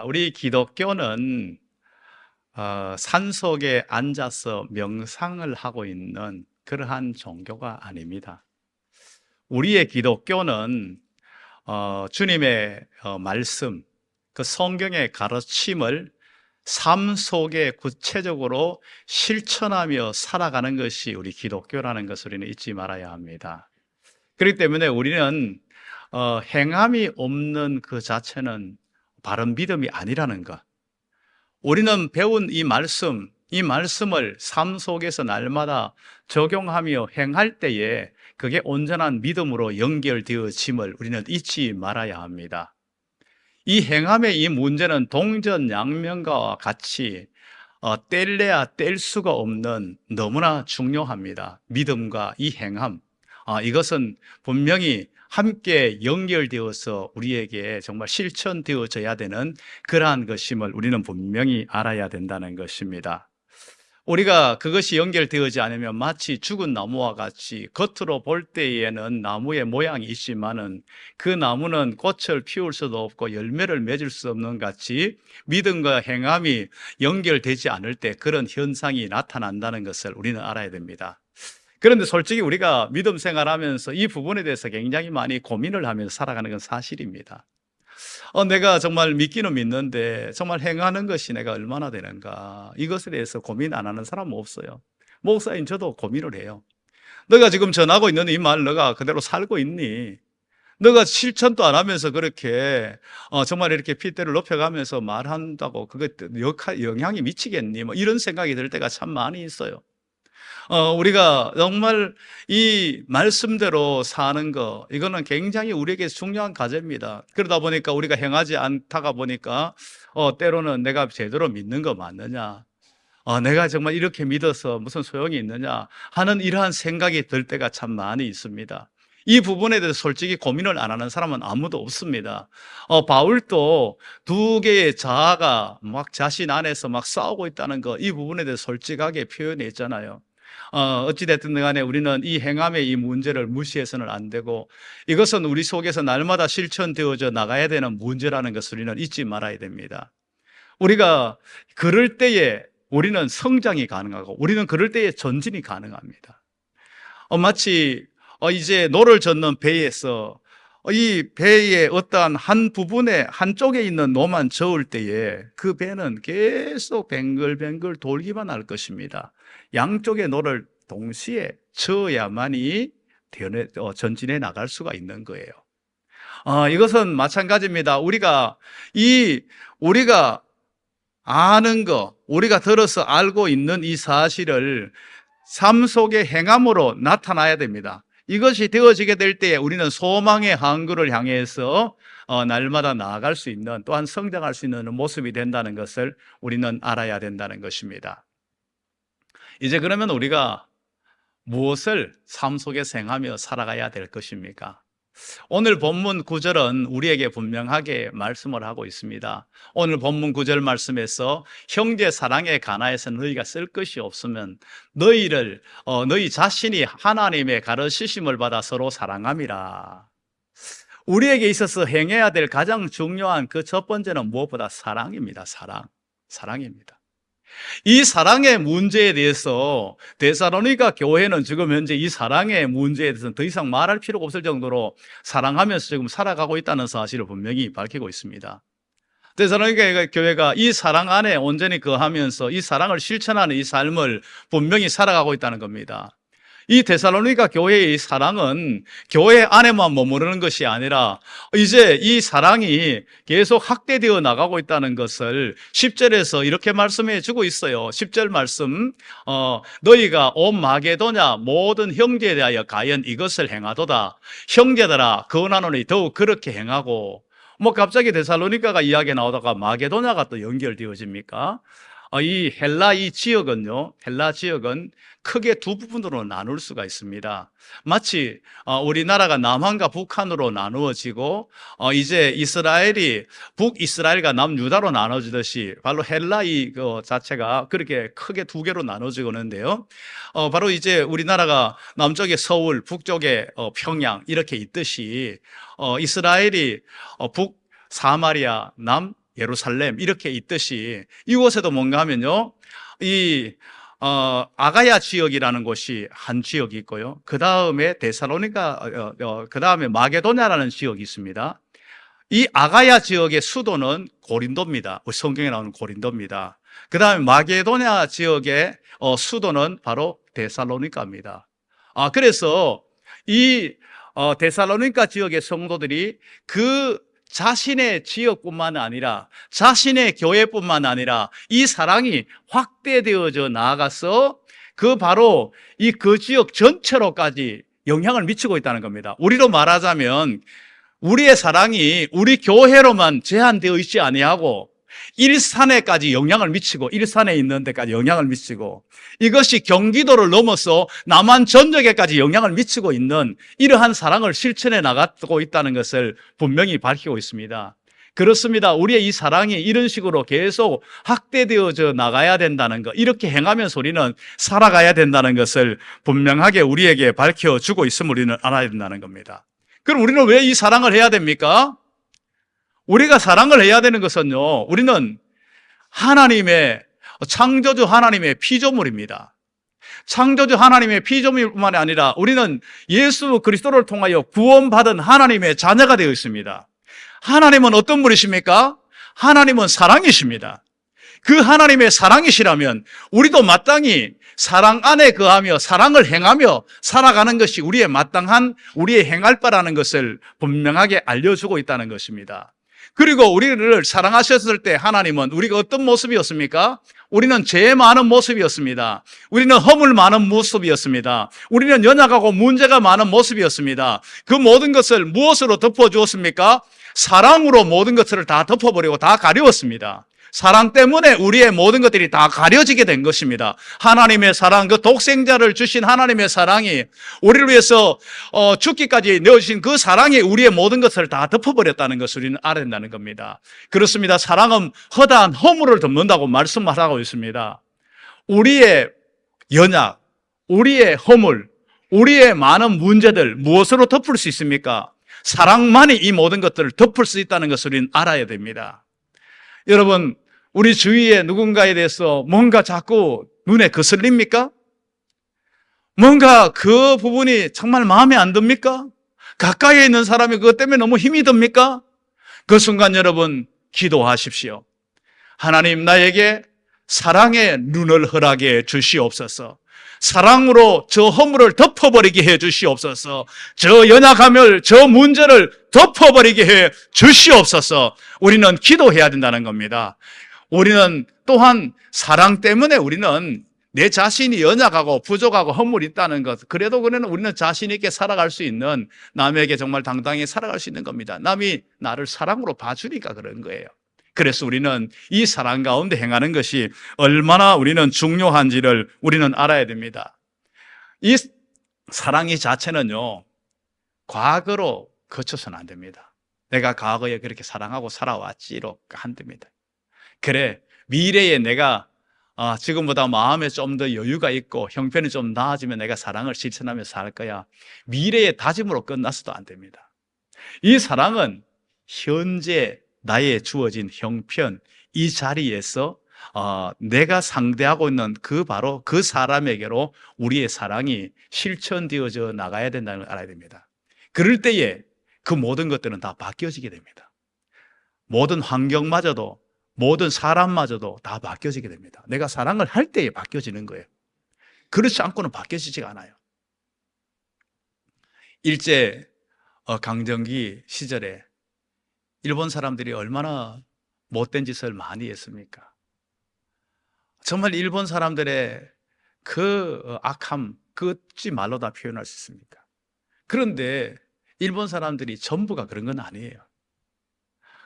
우리 기독교는 산속에 앉아서 명상을 하고 있는 그러한 종교가 아닙니다. 우리의 기독교는 주님의 말씀, 그 성경의 가르침을 삶 속에 구체적으로 실천하며 살아가는 것이 우리 기독교라는 것을 우리는 잊지 말아야 합니다. 그렇기 때문에 우리는 행함이 없는 그 자체는 바른 믿음이 아니라는 것. 우리는 배운 이 말씀을 삶 속에서 날마다 적용하며 행할 때에 그게 온전한 믿음으로 연결되어짐을 우리는 잊지 말아야 합니다. 이 행함의 이 문제는 동전양면과 같이 뗄래야 뗄 수가 없는 너무나 중요합니다. 믿음과 이 행함, 이것은 분명히 함께 연결되어서 우리에게 정말 실천되어져야 되는 그러한 것임을 우리는 분명히 알아야 된다는 것입니다. 우리가 그것이 연결되어지지 않으면 마치 죽은 나무와 같이 겉으로 볼 때에는 나무의 모양이 있지만은 그 나무는 꽃을 피울 수도 없고 열매를 맺을 수 없는 같이 믿음과 행함이 연결되지 않을 때 그런 현상이 나타난다는 것을 우리는 알아야 됩니다. 그런데 솔직히 우리가 믿음 생활하면서 이 부분에 대해서 굉장히 많이 고민을 하면서 살아가는 건 사실입니다. 내가 정말 믿기는 믿는데 정말 행하는 것이 내가 얼마나 되는가, 이것에 대해서 고민 안 하는 사람은 없어요. 목사인 저도 고민을 해요. 너가 지금 전하고 있는 이 말 너가 그대로 살고 있니? 너가 실천도 안 하면서 그렇게 정말 이렇게 핏대를 높여가면서 말한다고 그게 영향이 미치겠니? 뭐 이런 생각이 들 때가 참 많이 있어요. 우리가 정말 이 말씀대로 사는 거, 이거는 굉장히 우리에게 중요한 과제입니다. 그러다 보니까 우리가 행하지 않다가 보니까 때로는 내가 제대로 믿는 거 맞느냐, 내가 정말 이렇게 믿어서 무슨 소용이 있느냐 하는 이러한 생각이 들 때가 참 많이 있습니다. 이 부분에 대해서 솔직히 고민을 안 하는 사람은 아무도 없습니다. 바울도 두 개의 자아가 막 자신 안에서 막 싸우고 있다는 거, 이 부분에 대해서 솔직하게 표현했잖아요. 어찌됐든 간에 우리는 이 행함의 이 문제를 무시해서는 안 되고, 이것은 우리 속에서 날마다 실천되어져 나가야 되는 문제라는 것을 우리는 잊지 말아야 됩니다. 우리가 그럴 때에 우리는 성장이 가능하고 우리는 그럴 때에 전진이 가능합니다. 마치 이제 노를 젓는 배에서 이 배의 어떠한 한 부분에 한쪽에 있는 노만 저을 때에 그 배는 계속 뱅글뱅글 돌기만 할 것입니다. 양쪽의 노를 동시에 저어야만이 전진해 나갈 수가 있는 거예요. 이것은 마찬가지입니다. 우리가 아는 거, 우리가 들어서 알고 있는 이 사실을 삶 속의 행함으로 나타나야 됩니다. 이것이 되어지게 될 때에 우리는 소망의 항구를 향해서 날마다 나아갈 수 있는, 또한 성장할 수 있는 모습이 된다는 것을 우리는 알아야 된다는 것입니다. 이제 그러면 우리가 무엇을 삶 속에서 행하며 살아가야 될 것입니까? 오늘 본문 9절은 우리에게 분명하게 말씀을 하고 있습니다. 오늘 본문 9절 말씀에서 형제 사랑에 관하여서 너희가 쓸 것이 없으면 너희 자신이 하나님의 가르치심을 받아 서로 사랑함이라. 우리에게 있어서 행해야 될 가장 중요한 그 첫 번째는 무엇보다 사랑입니다. 사랑입니다. 이 사랑의 문제에 대해서 데살로니가 교회는 지금 현재 이 사랑의 문제에 대해서는 더 이상 말할 필요가 없을 정도로 사랑하면서 지금 살아가고 있다는 사실을 분명히 밝히고 있습니다. 데살로니가 교회가 이 사랑 안에 온전히 거하면서 이 사랑을 실천하는 이 삶을 분명히 살아가고 있다는 겁니다. 이 데살로니가 교회의 이 사랑은 교회 안에만 머무르는 것이 아니라 이제 이 사랑이 계속 확대되어 나가고 있다는 것을 10절에서 이렇게 말씀해 주고 있어요. 10절 말씀, 너희가 온 마게도냐 모든 형제에 대하여 가연 이것을 행하도다. 형제들아 권하노니 더욱 그렇게 행하고. 갑자기 데살로니가가 이야기 나오다가 마게도냐가 또 연결되어집니까? 이 헬라 지역은 크게 두 부분으로 나눌 수가 있습니다. 마치 우리나라가 남한과 북한으로 나누어지고 이제 북이스라엘과 남유다로 나눠지듯이 바로 헬라 그 자체가 그렇게 크게 두 개로 나눠지고 있는데요. 바로 이제 우리나라가 남쪽에 서울, 북쪽에 평양 이렇게 있듯이 이스라엘이 북 사마리아, 남 예루살렘 이렇게 있듯이 이곳에도 뭔가 하면요, 이 아가야 지역이라는 곳이 한 지역이 있고요. 그 다음에 데살로니가, 그 다음에 마게도냐라는 지역이 있습니다. 이 아가야 지역의 수도는 고린도입니다. 우리 성경에 나오는 고린도입니다. 그 다음에 마게도냐 지역의 수도는 바로 데살로니가입니다. 그래서 이 데살로니가 지역의 성도들이 그 자신의 지역뿐만 아니라 자신의 교회뿐만 아니라 이 사랑이 확대되어져 나아가서 그 바로 그 지역 전체로까지 영향을 미치고 있다는 겁니다. 우리로 말하자면 우리의 사랑이 우리 교회로만 제한되어 있지 아니하고 일산에까지 영향을 미치고, 일산에 있는 데까지 영향을 미치고, 이것이 경기도를 넘어서 남한 전역에까지 영향을 미치고 있는 이러한 사랑을 실천해 나가고 있다는 것을 분명히 밝히고 있습니다. 그렇습니다. 우리의 이 사랑이 이런 식으로 계속 확대되어져 나가야 된다는 것, 이렇게 행하면서 우리는 살아가야 된다는 것을 분명하게 우리에게 밝혀주고 있음을 우리는 알아야 된다는 겁니다. 그럼 우리는 왜 이 사랑을 해야 됩니까? 우리가 사랑을 해야 되는 것은요, 우리는 하나님의, 창조주 하나님의 피조물입니다. 창조주 하나님의 피조물뿐만 아니라 우리는 예수 그리스도를 통하여 구원받은 하나님의 자녀가 되어 있습니다. 하나님은 어떤 분이십니까? 하나님은 사랑이십니다. 그 하나님의 사랑이시라면 우리도 마땅히 사랑 안에 거하며 사랑을 행하며 살아가는 것이 우리의 마땅한, 우리의 행할 바라는 것을 분명하게 알려주고 있다는 것입니다. 그리고 우리를 사랑하셨을 때 하나님은 우리가 어떤 모습이었습니까? 우리는 죄 많은 모습이었습니다. 우리는 허물 많은 모습이었습니다. 우리는 연약하고 문제가 많은 모습이었습니다. 그 모든 것을 무엇으로 덮어주었습니까? 사랑으로 모든 것을 다 덮어버리고 다 가려웠습니다. 사랑 때문에 우리의 모든 것들이 다 가려지게 된 것입니다. 하나님의 사랑, 그 독생자를 주신 하나님의 사랑이 우리를 위해서 죽기까지 내어주신 그 사랑이 우리의 모든 것을 다 덮어버렸다는 것을 우리는 알아야 된다는 겁니다. 그렇습니다. 사랑은 허다한 허물을 덮는다고 말씀하고 있습니다. 우리의 연약, 우리의 허물, 우리의 많은 문제들 무엇으로 덮을 수 있습니까? 사랑만이 이 모든 것들을 덮을 수 있다는 것을 우리는 알아야 됩니다. 여러분, 우리 주위에 누군가에 대해서 뭔가 자꾸 눈에 거슬립니까? 뭔가 그 부분이 정말 마음에 안 듭니까? 가까이에 있는 사람이 그것 때문에 너무 힘이 듭니까? 그 순간 여러분 기도하십시오. 하나님, 나에게 사랑의 눈을 허락해 주시옵소서. 사랑으로 저 허물을 덮어버리게 해 주시옵소서. 저 연약함을, 저 문제를 덮어버리게 해 주시옵소서. 우리는 기도해야 된다는 겁니다. 우리는 또한 사랑 때문에 우리는 내 자신이 연약하고 부족하고 허물이 있다는 것, 그래도 우리는 자신 있게 살아갈 수 있는, 남에게 정말 당당히 살아갈 수 있는 겁니다. 남이 나를 사랑으로 봐주니까 그런 거예요. 그래서 우리는 이 사랑 가운데 행하는 것이 얼마나 우리는 중요한지를 우리는 알아야 됩니다. 이 사랑이 자체는요, 과거로 거쳐서는 안 됩니다. 내가 과거에 그렇게 사랑하고 살아왔지로 안 됩니다. 그래, 미래에 내가 지금보다 마음에 좀 더 여유가 있고 형편이 좀 나아지면 내가 사랑을 실천하며 살 거야. 미래의 다짐으로 끝나서도 안 됩니다. 이 사랑은 현재 나의 주어진 형편, 이 자리에서 내가 상대하고 있는 바로 그 사람에게로 우리의 사랑이 실천되어져 나가야 된다는 걸 알아야 됩니다. 그럴 때에 그 모든 것들은 다 바뀌어지게 됩니다. 모든 환경마저도, 모든 사람마저도 다 바뀌어지게 됩니다. 내가 사랑을 할 때에 바뀌어지는 거예요. 그렇지 않고는 바뀌어지지가 않아요. 일제 강점기 시절에 일본 사람들이 얼마나 못된 짓을 많이 했습니까? 정말 일본 사람들의 그 악함, 그지 말로 다 표현할 수 있습니까? 그런데 일본 사람들이 전부가 그런 건 아니에요.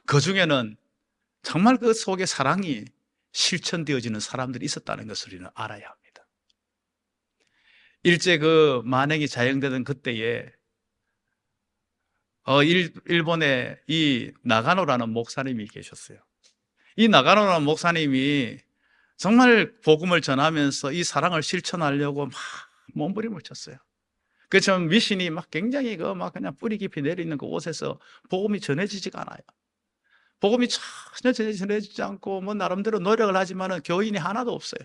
그 중에는 정말 그 속에 사랑이 실천되어지는 사람들이 있었다는 것을 우리는 알아야 합니다. 일제 그 만행이 자행되던 그때에 일본에 이 나가노라는 목사님이 계셨어요. 이 나가노라는 목사님이 정말 복음을 전하면서 이 사랑을 실천하려고 막 몸부림을 쳤어요. 그래서 미신이 막 굉장히 막 그냥 뿌리 깊이 내려있는 그 옷에서 복음이 전해지지가 않아요. 복음이 전혀 전해지지 않고 뭐 나름대로 노력을 하지만은 교인이 하나도 없어요.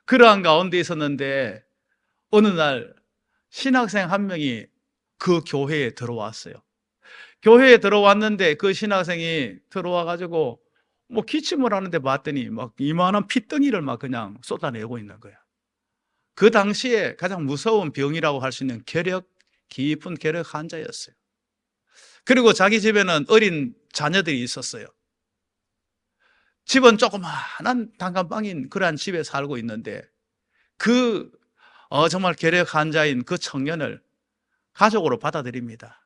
그러한 가운데 있었는데 어느 날 신학생 한 명이 그 교회에 들어왔어요. 교회에 들어왔는데 그 신학생이 들어와 가지고 뭐 기침을 하는데 봤더니 막 이만한 핏덩이를 막 그냥 쏟아내고 있는 거야. 그 당시에 가장 무서운 병이라고 할 수 있는 깊은 결핵 환자였어요. 그리고 자기 집에는 어린 자녀들이 있었어요. 집은 조그마한 단칸방인 그러한 집에 살고 있는데 정말 결핵 환자인 그 청년을 가족으로 받아들입니다.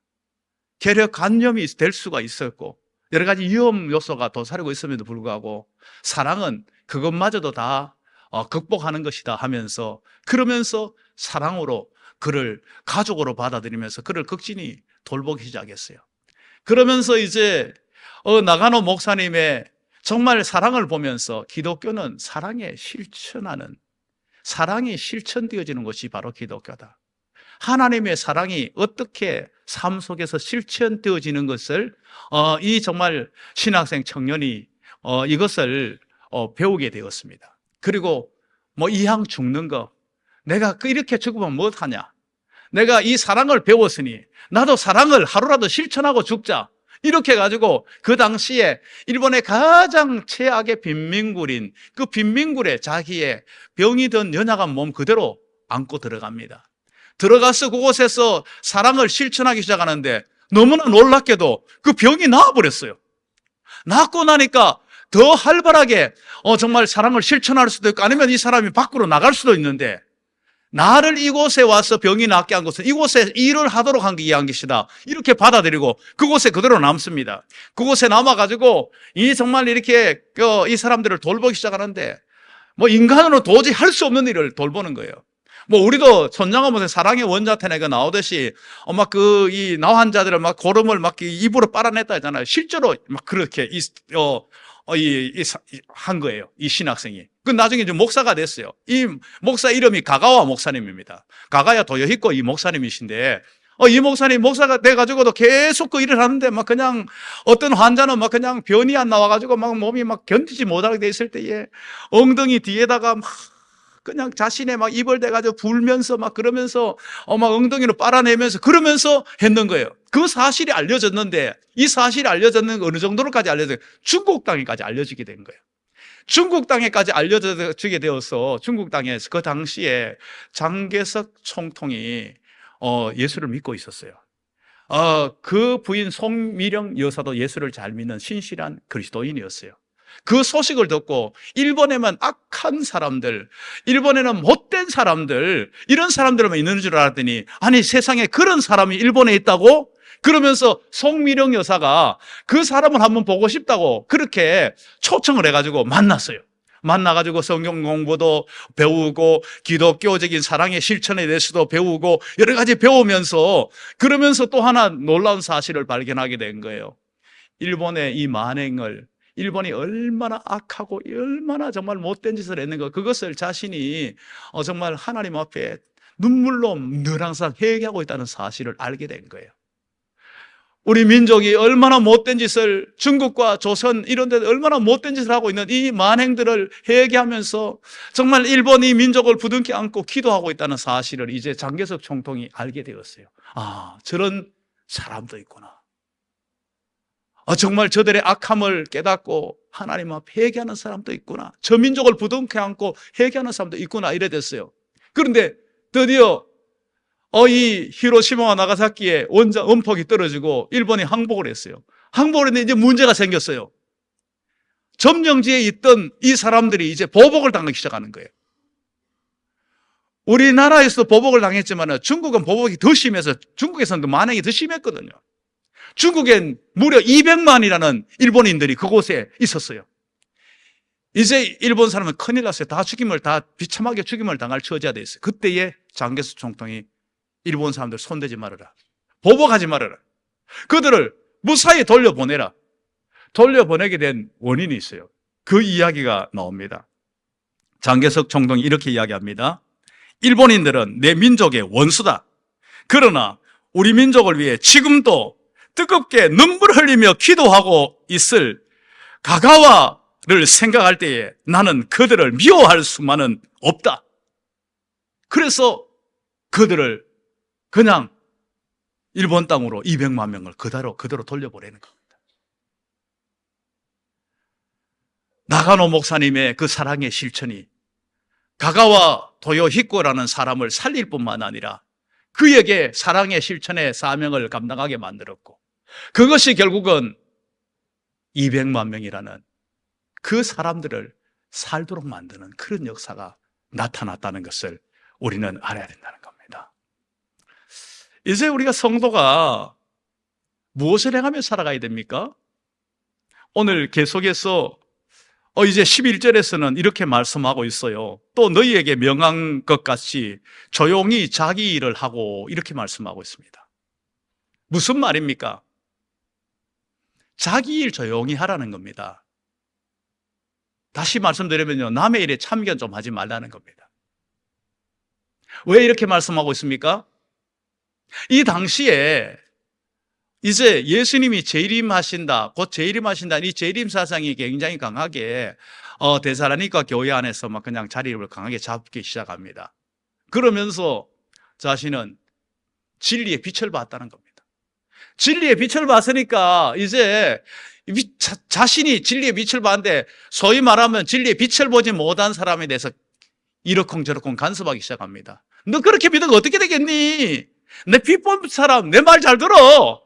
결핵 감염이 될 수가 있었고 여러 가지 위험 요소가 도사리고 있음에도 불구하고 사랑은 그것마저도 다 극복하는 것이다 하면서 그러면서 사랑으로 그를 가족으로 받아들이면서 그를 극진히 돌보기 시작했어요. 그러면서 이제 나가노 목사님의 정말 사랑을 보면서 기독교는 사랑이 실천되어지는 것이 바로 기독교다. 하나님의 사랑이 어떻게 삶 속에서 실천되어지는 것을 이 정말 신학생 청년이 이것을 배우게 되었습니다. 그리고 뭐 이왕 죽는 거 내가 이렇게 죽으면 못하냐, 내가 이 사랑을 배웠으니 나도 사랑을 하루라도 실천하고 죽자, 이렇게 해가지고 그 당시에 일본의 가장 최악의 빈민굴인 그 빈민굴에 자기의 병이 든 연약한 몸 그대로 안고 들어갑니다. 들어가서 그곳에서 사랑을 실천하기 시작하는데 너무나 놀랍게도 그 병이 나아버렸어요. 낫고 나니까 더 활발하게 정말 사랑을 실천할 수도 있고 아니면 이 사람이 밖으로 나갈 수도 있는데 나를 이곳에 와서 병이 낫게 한 것은 이곳에 일을 하도록 한 게 이한 것이다, 이렇게 받아들이고 그곳에 그대로 남습니다. 그곳에 남아가지고 정말 이렇게 이 사람들을 돌보기 시작하는데 뭐 인간으로 도저히 할 수 없는 일을 돌보는 거예요. 뭐 우리도 천장어못에 사랑의 원자탄에 나오듯이 막 이 나 환자들을 막 고름을 막 입으로 빨아냈다 했잖아요. 실제로 막 그렇게 한 거예요, 이 신학생이. 그 나중에 이제 목사가 됐어요. 이 목사 이름이 가가와 목사님입니다. 가가야 도요히코 이 목사님이신데 이 목사님 목사가 돼가지고도 계속 그 일을 하는데 막 그냥 어떤 환자는 막 그냥 변이 안 나와가지고 막 몸이 막 견디지 못하게 돼 있을 때에 엉덩이 뒤에다가 막 그냥 자신의 막 입을 대가지고 불면서 막 그러면서 막 엉덩이로 빨아내면서 그러면서 했는 거예요. 그 사실이 알려졌는데 이 사실이 알려졌는 게 어느 정도로까지 알려져요? 중국 땅에까지 알려지게 된 거예요. 중국 땅에까지 알려지게 되어서 중국 땅에서 그 당시에 장개석 총통이 예수를 믿고 있었어요. 그 부인 송미령 여사도 예수를 잘 믿는 신실한 그리스도인이었어요. 그 소식을 듣고 일본에만 악한 사람들, 일본에는 못된 사람들, 이런 사람들만 있는 줄 알았더니 아니 세상에 그런 사람이 일본에 있다고? 그러면서 송미령 여사가 그 사람을 한번 보고 싶다고 그렇게 초청을 해가지고 만났어요. 만나가지고 성경 공부도 배우고 기독교적인 사랑의 실천에 대해서도 배우고 여러 가지 배우면서 그러면서 또 하나 놀라운 사실을 발견하게 된 거예요. 일본의 이 만행을, 일본이 얼마나 악하고 얼마나 정말 못된 짓을 했는가, 그것을 자신이 정말 하나님 앞에 눈물로 늘 항상 회개하고 있다는 사실을 알게 된 거예요. 우리 민족이 얼마나 못된 짓을, 중국과 조선 이런 데 얼마나 못된 짓을 하고 있는 이 만행들을 회개하면서 정말 일본이 민족을 부둥켜 안고 기도하고 있다는 사실을 이제 장개석 총통이 알게 되었어요. 아, 저런 사람도 있구나. 정말 저들의 악함을 깨닫고 하나님 앞에 회개하는 사람도 있구나. 저 민족을 부둥켜 안고 회개하는 사람도 있구나, 이래 됐어요. 그런데 드디어 이 히로시마와 나가사키에 원자 원폭이 떨어지고 일본이 항복을 했어요. 항복을 했는데 이제 문제가 생겼어요. 점령지에 있던 이 사람들이 이제 보복을 당하기 시작하는 거예요. 우리나라에서도 보복을 당했지만 중국은 보복이 더 심해서 중국에서는 그 만행이 더 심했거든요. 중국엔 무려 200만이라는 일본인들이 그곳에 있었어요. 이제 일본 사람은 큰일 났어요. 다 비참하게 죽임을 당할 처지가 돼 있어요. 그때에 장개석 총통이 일본 사람들 손대지 말아라, 보복하지 말아라, 그들을 무사히 돌려보내라. 돌려보내게 된 원인이 있어요. 그 이야기가 나옵니다. 장개석 총통이 이렇게 이야기합니다. 일본인들은 내 민족의 원수다. 그러나 우리 민족을 위해 지금도 뜨겁게 눈물 흘리며 기도하고 있을 가가와를 생각할 때에 나는 그들을 미워할 수만은 없다. 그래서 그들을 그냥 일본 땅으로 200만 명을 그대로 돌려보내는 겁니다. 나가노 목사님의 그 사랑의 실천이 가가와 도요히코라는 사람을 살릴 뿐만 아니라 그에게 사랑의 실천의 사명을 감당하게 만들었고, 그것이 결국은 200만 명이라는 그 사람들을 살도록 만드는 그런 역사가 나타났다는 것을 우리는 알아야 된다는 겁니다. 이제 우리가 성도가 무엇을 행하며 살아가야 됩니까? 오늘 계속해서 이제 11절에서는 이렇게 말씀하고 있어요. 또 너희에게 명한 것 같이 조용히 자기 일을 하고, 이렇게 말씀하고 있습니다. 무슨 말입니까? 자기 일 조용히 하라는 겁니다. 다시 말씀드리면요, 남의 일에 참견 좀 하지 말라는 겁니다. 왜 이렇게 말씀하고 있습니까? 이 당시에 이제 예수님이 재림하신다, 곧 재림하신다, 이 재림 사상이 굉장히 강하게 데살로니가 교회 안에서 막 그냥 자리를 강하게 잡기 시작합니다. 그러면서 자신은 진리의 빛을 봤다는 겁니다. 진리의 빛을 봤으니까 이제 자신이 진리의 빛을 봤는데, 소위 말하면 진리의 빛을 보지 못한 사람에 대해서 이러쿵저러쿵 간섭하기 시작합니다. 너 그렇게 믿으면 어떻게 되겠니? 내 빛 본 사람 내 말 잘 들어.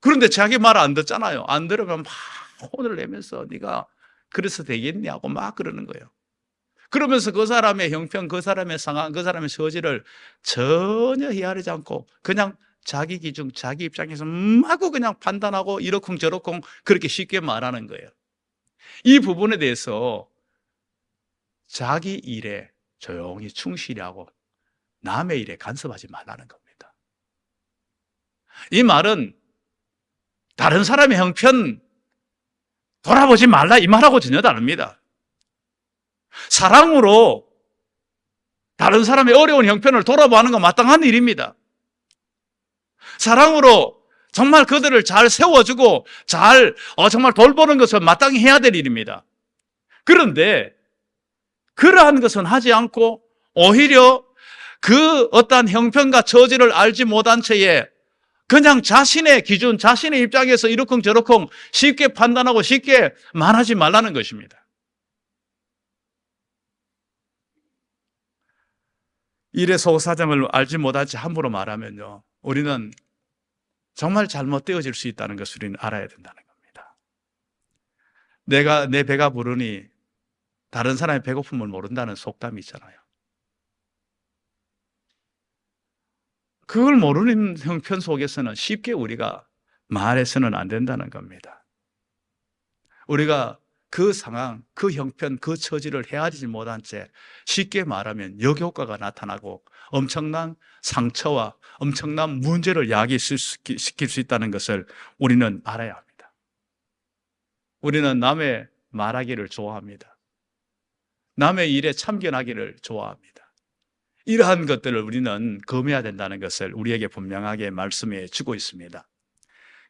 그런데 자기 말 안 듣잖아요. 안 들으면 막 혼을 내면서 네가 그래서 되겠냐고 막 그러는 거예요. 그러면서 그 사람의 형편, 그 사람의 상황, 그 사람의 처지를 전혀 헤아리지 않고 그냥 자기 기준, 자기 입장에서 마구 그냥 판단하고 이러쿵저러쿵 그렇게 쉽게 말하는 거예요. 이 부분에 대해서 자기 일에 조용히 충실히 하고 남의 일에 간섭하지 말라는 겁니다. 이 말은 다른 사람의 형편 돌아보지 말라 이 말하고 전혀 다릅니다. 사랑으로 다른 사람의 어려운 형편을 돌아보는 건 마땅한 일입니다. 사랑으로 정말 그들을 잘 세워주고 정말 돌보는 것을 마땅히 해야 될 일입니다. 그런데 그러한 것은 하지 않고 오히려 그 어떠한 형편과 처지를 알지 못한 채에 그냥 자신의 기준, 자신의 입장에서 이러쿵저러쿵 쉽게 판단하고 쉽게 말하지 말라는 것입니다. 일의 속사정을 알지 못한 채 함부로 말하면요, 우리는 정말 잘못되어질 수 있다는 것을 우리는 알아야 된다는 겁니다. 내 배가 부르니 다른 사람의 배고픔을 모른다는 속담이 있잖아요. 그걸 모르는 형편 속에서는 쉽게 우리가 말해서는 안 된다는 겁니다. 우리가 그 상황, 그 형편, 그 처지를 헤아리지 못한 채 쉽게 말하면 역효과가 나타나고 엄청난 상처와 엄청난 문제를 야기시킬 수 있다는 것을 우리는 알아야 합니다. 우리는 남의 말하기를 좋아합니다. 남의 일에 참견하기를 좋아합니다. 이러한 것들을 우리는 금해야 된다는 것을 우리에게 분명하게 말씀해 주고 있습니다.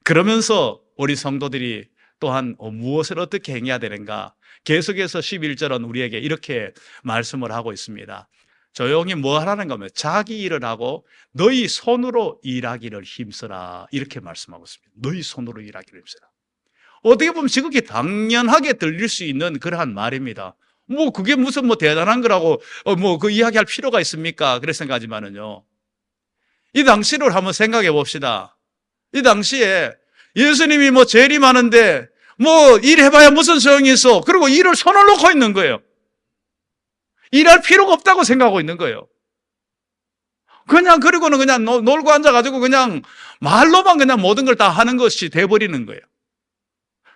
그러면서 우리 성도들이 또한 무엇을 어떻게 행해야 되는가? 계속해서 11절은 우리에게 이렇게 말씀을 하고 있습니다. 조용히 뭐 하라는 거면 자기 일을 하고 너희 손으로 일하기를 힘쓰라, 이렇게 말씀하고 있습니다. 너희 손으로 일하기를 힘쓰라. 어떻게 보면 지극히 당연하게 들릴 수 있는 그러한 말입니다. 그게 무슨 대단한 거라고 그 이야기할 필요가 있습니까? 그래 생각하지만은요, 이 당시를 한번 생각해 봅시다. 이 당시에 예수님이 재림하는데 일해봐야 무슨 소용이 있어. 그리고 일을 손을 놓고 있는 거예요. 일할 필요가 없다고 생각하고 있는 거예요. 그리고는 그냥 놀고 앉아가지고 그냥 말로만 그냥 모든 걸 다 하는 것이 돼버리는 거예요.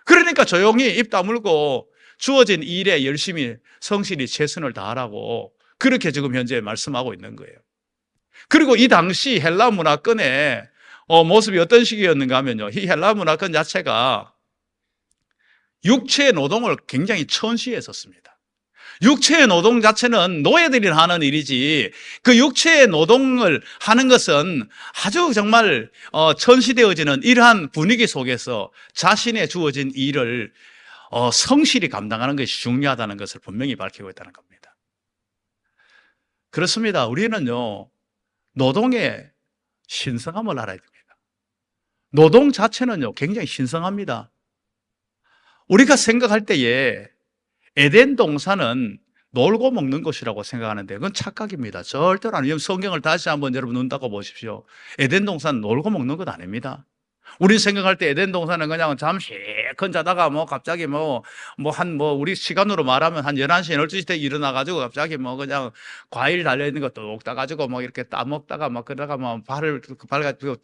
그러니까 조용히 입 다물고 주어진 일에 열심히 성실히 최선을 다하라고 그렇게 지금 현재 말씀하고 있는 거예요. 그리고 이 당시 헬라 문화권의 모습이 어떤 식이었는가 하면요, 이 헬라 문화권 자체가 육체 노동을 굉장히 천시했었습니다. 육체의 노동 자체는 노예들이 하는 일이지, 그 육체의 노동을 하는 것은 아주 정말 천시되어지는 이러한 분위기 속에서 자신의 주어진 일을 성실히 감당하는 것이 중요하다는 것을 분명히 밝히고 있다는 겁니다. 그렇습니다. 우리는요, 노동의 신성함을 알아야 됩니다. 노동 자체는요, 굉장히 신성합니다. 우리가 생각할 때에 에덴 동산은 놀고 먹는 것이라고 생각하는데 그건 착각입니다. 절대로 아니에요. 성경을 다시 한번 여러분 눈 닫고 보십시오. 에덴 동산은 놀고 먹는 것 아닙니다. 우리 생각할 때 에덴 동산은 그냥 잠시큰 자다가 갑자기 우리 시간으로 말하면 한 11시, 12시 때 일어나가지고 갑자기 그냥 과일 달려있는 거 뚝 따가지고 이렇게 따먹다가 그러다가 발을 가지고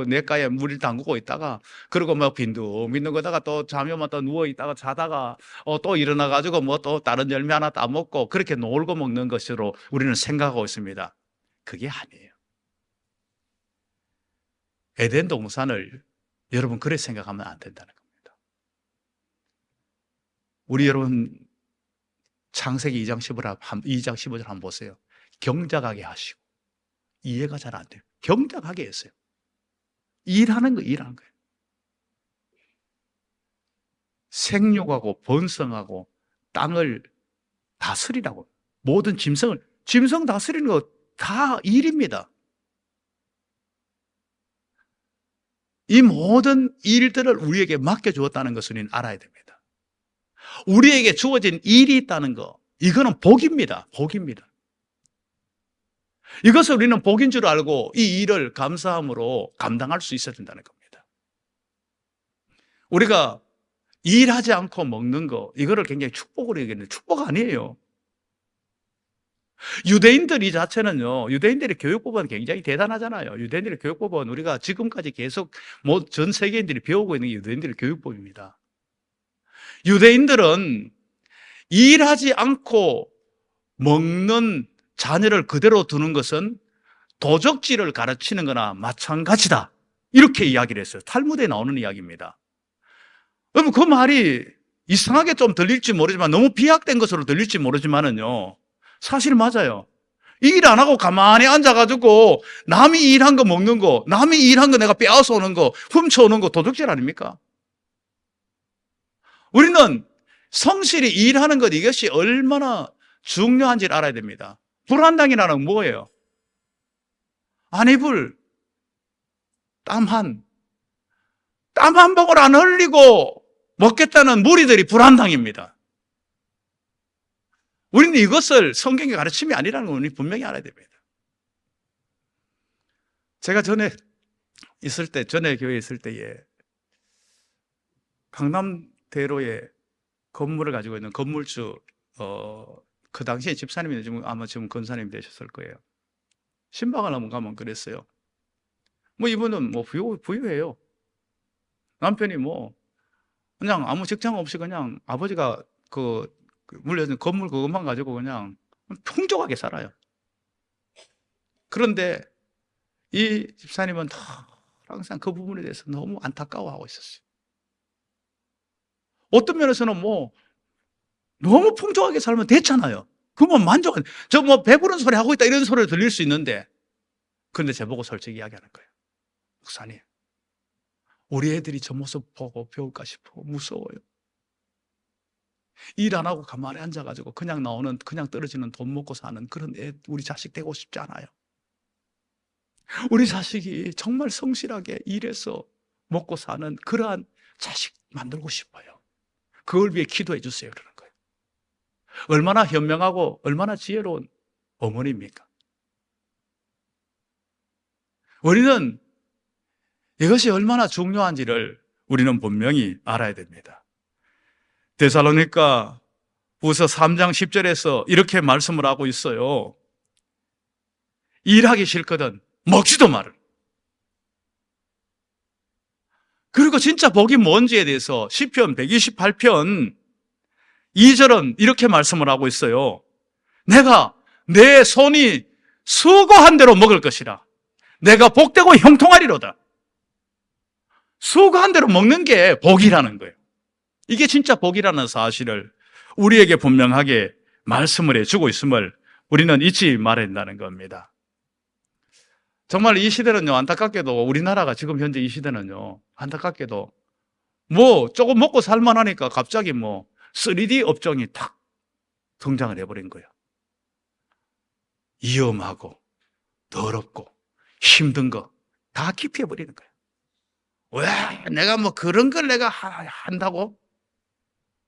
냇가에 물을 담그고 있다가 그리고 빈둥빈둥 거다가 또 잠이 오면 또 누워있다가 자다가 또 일어나가지고 또 다른 열매 하나 따먹고 그렇게 놀고 먹는 것으로 우리는 생각하고 있습니다. 그게 아니에요. 에덴 동산을 여러분 그렇게 생각하면 안 된다는 겁니다. 우리 여러분 창세기 2장 15절 한번 보세요. 경작하게 하시고 이해가 잘 안 돼요. 경작하게 했어요. 일하는 거예요. 생육하고 번성하고 땅을 다스리라고. 모든 짐승 다스리는 거 다 일입니다. 이 모든 일들을 우리에게 맡겨주었다는 것을 우리는 알아야 됩니다. 우리에게 주어진 일이 있다는 거, 이거는 복입니다. 복입니다. 이것을 우리는 복인 줄 알고 이 일을 감사함으로 감당할 수 있어야 된다는 겁니다. 우리가 일하지 않고 먹는 거, 이거를 굉장히 축복으로 얘기했는데 축복 아니에요. 유대인들 이 자체는요, 유대인들의 교육법은 굉장히 대단하잖아요. 유대인들의 교육법은 우리가 지금까지 계속 전 세계인들이 배우고 있는 게 유대인들의 교육법입니다. 유대인들은 일하지 않고 먹는 자녀를 그대로 두는 것은 도적질을 가르치는 거나 마찬가지다. 이렇게 이야기를 했어요. 탈무드에 나오는 이야기입니다. 여러분, 그 말이 이상하게 좀 들릴지 모르지만, 너무 비약된 것으로 들릴지 모르지만은요, 사실 맞아요. 일 안 하고 가만히 앉아가지고 남이 일한 거 먹는 거, 남이 일한 거 내가 빼앗아 오는 거, 훔쳐오는 거 도둑질 아닙니까? 우리는 성실히 일하는 것, 이것이 얼마나 중요한지를 알아야 됩니다. 불안당이라는 건 뭐예요? 안이불, 땀 한 방울 안 흘리고 먹겠다는 무리들이 불안당입니다. 우리는 이것을 성경의 가르침이 아니라는 걸 우리 분명히 알아야 됩니다. 제가 전에 교회에 있을 때에 강남대로에 건물을 가지고 있는 건물주, 그 당시에 집사님이 아마 지금 권사님이 되셨을 거예요. 신방을 한번 가면 그랬어요. 이분은 부유해요. 남편이 그냥 아무 직장 없이 그냥 아버지가 물려준 건물 그것만 가지고 그냥 풍족하게 살아요. 그런데 이 집사님은 항상 그 부분에 대해서 너무 안타까워하고 있었어요. 어떤 면에서는 너무 풍족하게 살면 됐잖아요. 그러면 만족한, 배부른 소리 하고 있다 이런 소리를 들릴 수 있는데, 그런데 저보고 솔직히 이야기하는 거예요. 목사님, 우리 애들이 저 모습 보고 배울까 싶어 무서워요. 일 안 하고 가만히 앉아가지고 그냥 떨어지는 돈 먹고 사는 그런 우리 자식 되고 싶지 않아요. 우리 자식이 정말 성실하게 일해서 먹고 사는 그러한 자식 만들고 싶어요. 그걸 위해 기도해 주세요. 그러는 거예요. 얼마나 현명하고 얼마나 지혜로운 어머니입니까? 우리는 이것이 얼마나 중요한지를 우리는 분명히 알아야 됩니다. 데살로니가 후서 3장 10절에서 이렇게 말씀을 하고 있어요. 일하기 싫거든 먹지도 마라. 그리고 진짜 복이 뭔지에 대해서 시편 128편 2절은 이렇게 말씀을 하고 있어요. 내가 내 손이 수고한 대로 먹을 것이라. 내가 복되고 형통하리로다. 수고한 대로 먹는 게 복이라는 거예요. 이게 진짜 복이라는 사실을 우리에게 분명하게 말씀을 해주고 있음을 우리는 잊지 말아야 된다는 겁니다. 정말 이 시대는요, 안타깝게도 우리나라가 지금 현재 이 시대는요, 안타깝게도 뭐 조금 먹고 살만하니까 갑자기 뭐 3D 업종이 탁 성장을 해버린 거예요. 위험하고 더럽고 힘든 거 다 기피해버리는 거예요. 왜 내가 뭐 그런 걸 내가 한다고?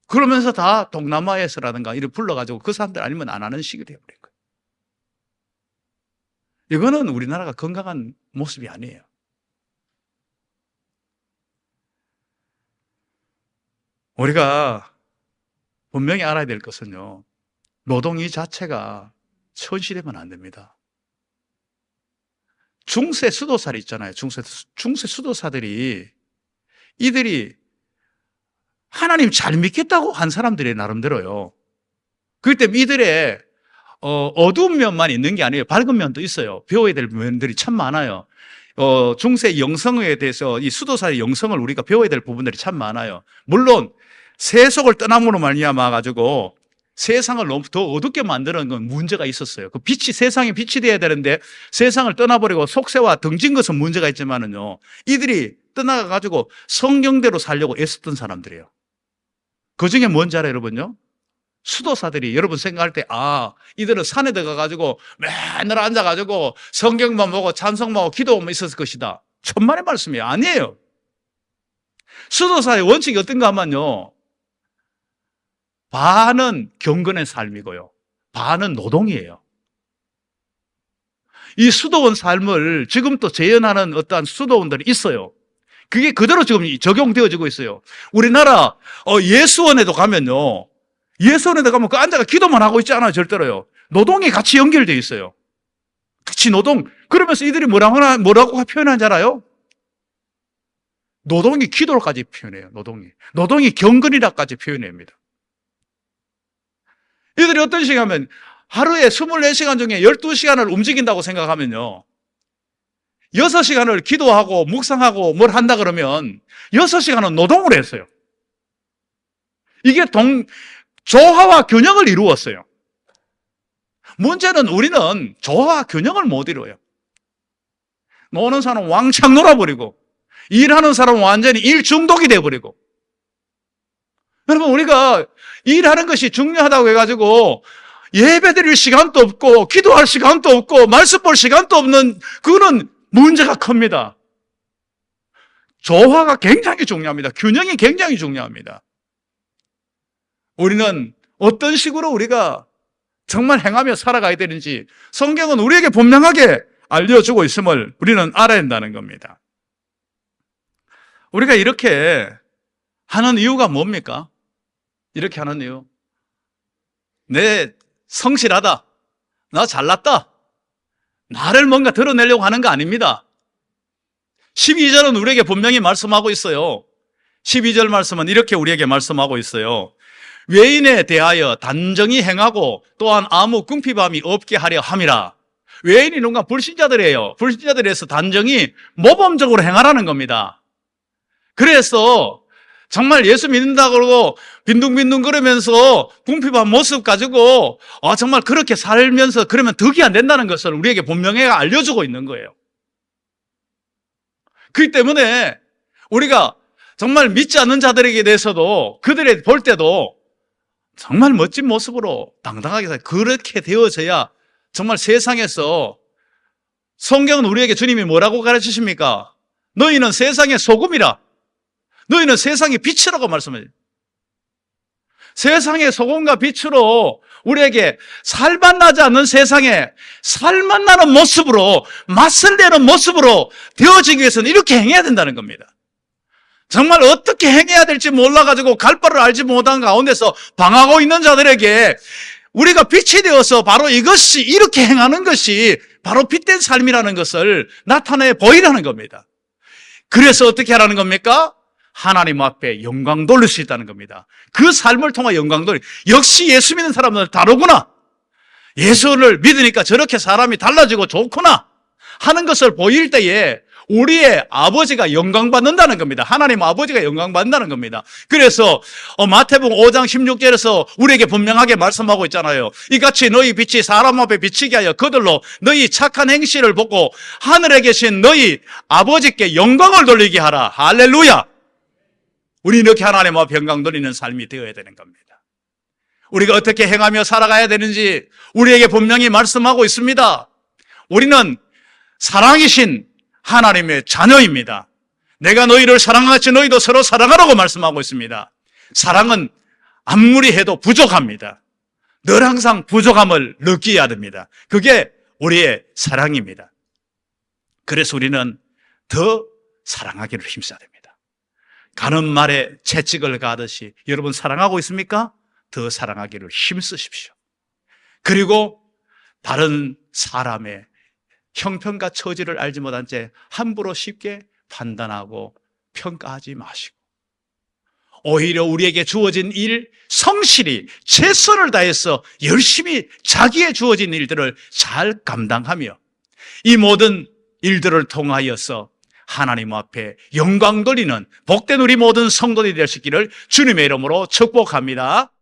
그러면서 다 동남아에서라든가 이를 불러가지고 그 사람들 아니면 안 하는 식이 되어버린 거예요. 이거는 우리나라가 건강한 모습이 아니에요. 우리가 분명히 알아야 될 것은요, 노동 이 자체가 천시되면 안 됩니다. 중세 수도사들 있잖아요. 중세 수도사들이 이들이 하나님 잘 믿겠다고 한 사람들이 나름대로요. 그렇기 때문에 이들의 어두운 면만 있는 게 아니에요. 밝은 면도 있어요. 배워야 될 면들이 참 많아요. 중세 영성에 대해서 이 수도사의 영성을 우리가 배워야 될 부분들이 참 많아요. 물론 세속을 떠남으로 말미암아 가지고 세상을 너무 더 어둡게 만드는 건 문제가 있었어요. 그 빛이 세상에 빛이 돼야 되는데 세상을 떠나버리고 속세와 등진 것은 문제가 있지만은요, 이들이 떠나가 가지고 성경대로 살려고 애썼던 사람들이에요. 그 중에 뭔지 알아요, 여러분요? 수도사들이 여러분 생각할 때, 이들은 산에 들어가가지고 맨날 앉아가지고 성경만 보고 찬송만 하고 기도만 있었을 것이다. 천만의 말씀이에요. 아니에요. 수도사의 원칙이 어떤가 하면요, 반은 경건의 삶이고요, 반은 노동이에요. 이 수도원 삶을 지금 또 재현하는 어떠한 수도원들이 있어요. 그게 그대로 지금 적용되어지고 있어요. 우리나라 예수원에도 가면요, 예수원에도 가면 그 앉아가 기도만 하고 있지 않아요, 절대로요. 노동이 같이 연결되어 있어요. 같이 노동. 그러면서 이들이 뭐라고 표현하는지 알아요? 노동이 기도로까지 표현해요. 노동이 경건이라까지 표현합니다. 이들이 어떤 식으로 하면 하루에 24시간 중에 12시간을 움직인다고 생각하면요, 6시간을 기도하고 묵상하고 뭘 한다 그러면 6시간은 노동을 했어요. 이게 조화와 균형을 이루었어요. 문제는 우리는 조화와 균형을 못 이루어요. 노는 사람은 왕창 놀아버리고 일하는 사람은 완전히 일 중독이 돼버리고. 여러분, 우리가 일하는 것이 중요하다고 해가지고 예배 드릴 시간도 없고 기도할 시간도 없고 말씀 볼 시간도 없는, 그거는 문제가 큽니다. 조화가 굉장히 중요합니다. 균형이 굉장히 중요합니다. 우리는 어떤 식으로 우리가 정말 행하며 살아가야 되는지 성경은 우리에게 분명하게 알려주고 있음을 우리는 알아야 한다는 겁니다. 우리가 이렇게 하는 이유가 뭡니까? 이렇게 하는 이유, 내 성실하다, 나 잘났다, 나를 뭔가 드러내려고 하는 거 아닙니다. 12절은 우리에게 분명히 말씀하고 있어요. 12절 말씀은 이렇게 우리에게 말씀하고 있어요. 외인에 대하여 단정히 행하고 또한 아무 궁핍함이 없게 하려 함이라. 외인이 누군가 불신자들이에요. 불신자들에서 단정히 모범적으로 행하라는 겁니다. 그래서 정말 예수 믿는다고 그러고 빈둥빈둥 거리면서 궁핍한 모습 가지고 정말 그렇게 살면서 그러면 덕이 안 된다는 것을 우리에게 분명히 알려주고 있는 거예요. 그렇기 때문에 우리가 정말 믿지 않는 자들에게 대해서도 그들의 볼 때도 정말 멋진 모습으로 당당하게 그렇게 되어져야 정말 세상에서, 성경은 우리에게 주님이 뭐라고 가르치십니까? 너희는 세상의 소금이라, 너희는 세상의 빛이라고 말씀해요. 세상의 소금과 빛으로 우리에게 살맛 나지 않는 세상에 살맛 나는 모습으로, 맛을 내는 모습으로 되어지기 위해서는 이렇게 행해야 된다는 겁니다. 정말 어떻게 행해야 될지 몰라가지고 갈 바를 알지 못한 가운데서 방황하고 있는 자들에게 우리가 빛이 되어서 바로 이것이, 이렇게 행하는 것이 바로 빛된 삶이라는 것을 나타내 보이라는 겁니다. 그래서 어떻게 하라는 겁니까? 하나님 앞에 영광 돌릴 수 있다는 겁니다. 그 삶을 통해 영광 돌리, 역시 예수 믿는 사람들 다르구나, 예수를 믿으니까 저렇게 사람이 달라지고 좋구나 하는 것을 보일 때에 우리의 아버지가 영광받는다는 겁니다. 하나님 아버지가 영광받는다는 겁니다. 그래서 마태복음 5장 16절에서 우리에게 분명하게 말씀하고 있잖아요. 이같이 너희 빛이 사람 앞에 비치게 하여 그들로 너희 착한 행실을 보고 하늘에 계신 너희 아버지께 영광을 돌리게 하라. 할렐루야. 우리 이렇게 하나님 앞에 영광 돌리는 삶이 되어야 되는 겁니다. 우리가 어떻게 행하며 살아가야 되는지 우리에게 분명히 말씀하고 있습니다. 우리는 사랑이신 하나님의 자녀입니다. 내가 너희를 사랑하같이 너희도 서로 사랑하라고 말씀하고 있습니다. 사랑은 아무리 해도 부족합니다. 늘 항상 부족함을 느껴야 됩니다. 그게 우리의 사랑입니다. 그래서 우리는 더 사랑하기를 힘써야 됩니다. 가는 말에 채찍을 가듯이 여러분 사랑하고 있습니까? 더 사랑하기를 힘쓰십시오. 그리고 다른 사람의 형편과 처지를 알지 못한 채 함부로 쉽게 판단하고 평가하지 마시고 오히려 우리에게 주어진 일 성실히 최선을 다해서 열심히 자기의 주어진 일들을 잘 감당하며 이 모든 일들을 통하여서 하나님 앞에 영광 돌리는 복된 우리 모든 성도들이 될 수 있기를 주님의 이름으로 축복합니다.